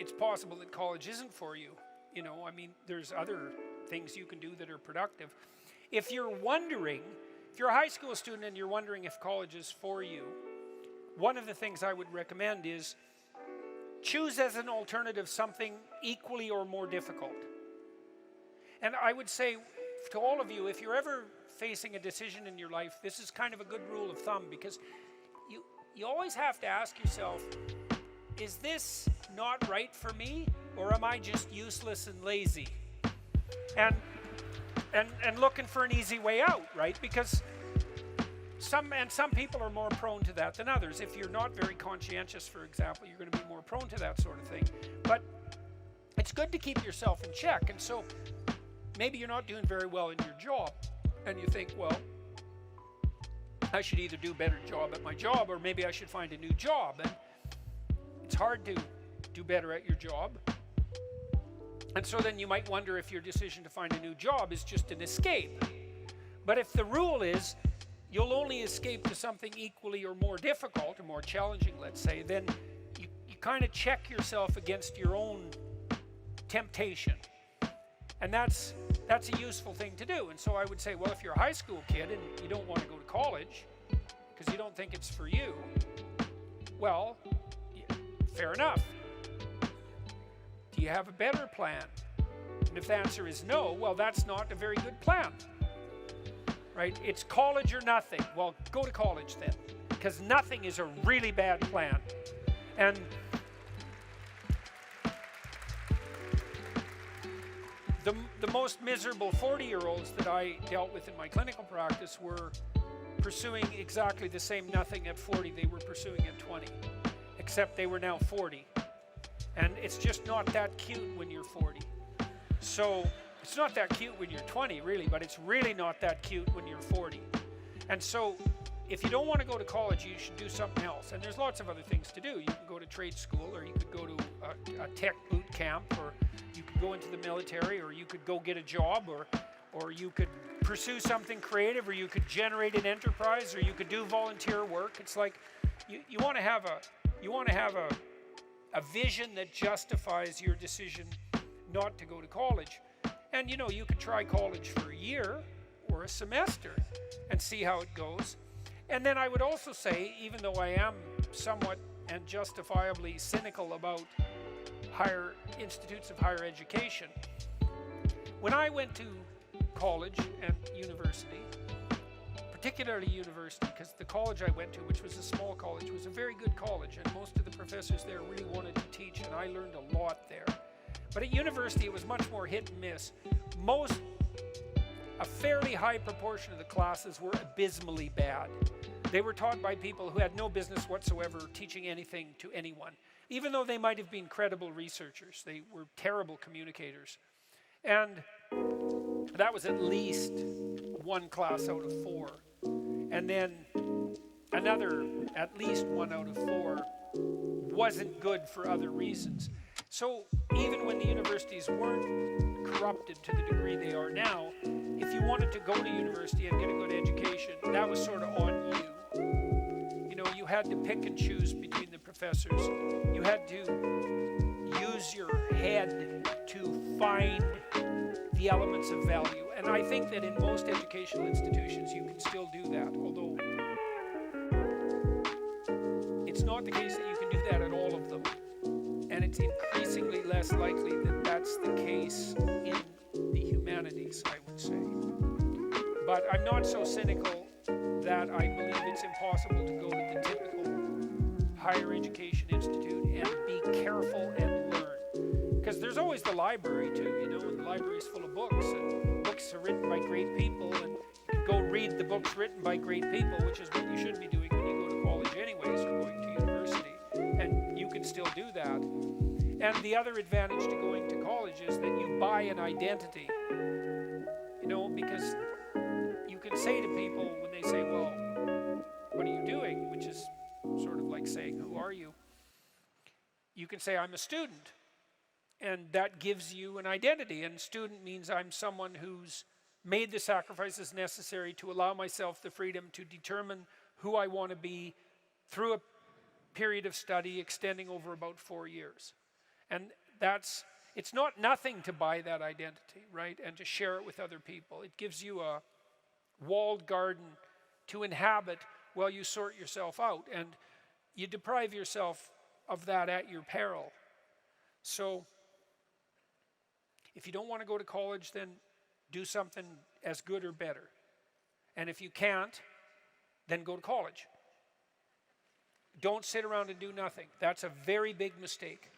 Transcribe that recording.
it's possible that college isn't for you. You know, I mean, there's other things you can do that are productive. If you're wondering, if you're a high school student and you're wondering if college is for you, one of the things I would recommend is choose as an alternative something equally or more difficult. And I would say to all of you, if you're ever facing a decision in your life, this is kind of a good rule of thumb, because you always have to ask yourself, is this not right for me, or am I just useless and lazy? And looking for an easy way out, right? Because some people are more prone to that than others. If you're not very conscientious, for example, you're going to be more prone to that sort of thing. But it's good to keep yourself in check. And so maybe you're not doing very well in your job, and you think, well, I should either do a better job at my job, or maybe I should find a new job. And it's hard to do better at your job. And so then you might wonder if your decision to find a new job is just an escape. But if the rule is you'll only escape to something equally or more difficult, or more challenging, let's say, then you kind of check yourself against your own temptation. And that's a useful thing to do. And so I would say, well, if you're a high school kid and you don't want to go to college because you don't think it's for you, well, fair enough. Do you have a better plan? And if the answer is no, well, that's not a very good plan, right? It's college or nothing. Well, go to college then, because nothing is a really bad plan. And the most miserable 40-year-olds that I dealt with in my clinical practice were pursuing exactly the same nothing at 40 they were pursuing at 20, except they were now 40. And it's just not that cute when you're 40. So it's not that cute when you're 20, really, but it's really not that cute when you're 40. And so if you don't want to go to college, you should do something else. And there's lots of other things to do. You can go to trade school, or you could go to a tech boot camp, or you could go into the military, or you could go get a job, or you could pursue something creative, or you could generate an enterprise, or you could do volunteer work. It's like you want to have a vision that justifies your decision not to go to college. And you know, you could try college for a year or a semester and see how it goes. And then I would also say, even though I am somewhat and justifiably cynical about higher institutes of higher education, when I went to college and university, particularly university, because the college I went to, which was a small college, was a very good college, and most of the professors there really wanted to teach, and I learned a lot there. But at university, it was much more hit and miss. A fairly high proportion of the classes were abysmally bad. They were taught by people who had no business whatsoever teaching anything to anyone. Even though they might have been credible researchers, they were terrible communicators. And that was at least one class out of 4. And then another, at least 1 out of 4, wasn't good for other reasons. So even when the universities weren't corrupted to the degree they are now, if you wanted to go to university and get a good education, that was sort of on you. You know, you had to pick and choose between the professors. You had to use your head to find the elements of value. And I think that in most educational institutions you can still do that, although it's not the case that you can do that at all of them. And it's increasingly less likely that that's the case in the humanities, I would say. But I'm not so cynical that I believe it's impossible to go to the typical higher education institute and be careful and learn. Because there's always the library too, you know, and the library is full of books, and books are written by great people, and you can go read the books written by great people, which is what you should be doing when you go to college anyways, or going to university. And you can still do that. And the other advantage to going to college is that you buy an identity, you know, because you can say to people when they say, well, what are you doing? Which is sort of like saying, who are you? You can say, I'm a student. And that gives you an identity. And student means I'm someone who's made the sacrifices necessary to allow myself the freedom to determine who I want to be through a period of study extending over about 4 years. And it's not nothing to buy that identity, right? And to share it with other people. It gives you a walled garden to inhabit while you sort yourself out. And you deprive yourself of that at your peril. So if you don't want to go to college, then do something as good or better. And if you can't, then go to college. Don't sit around and do nothing. That's a very big mistake.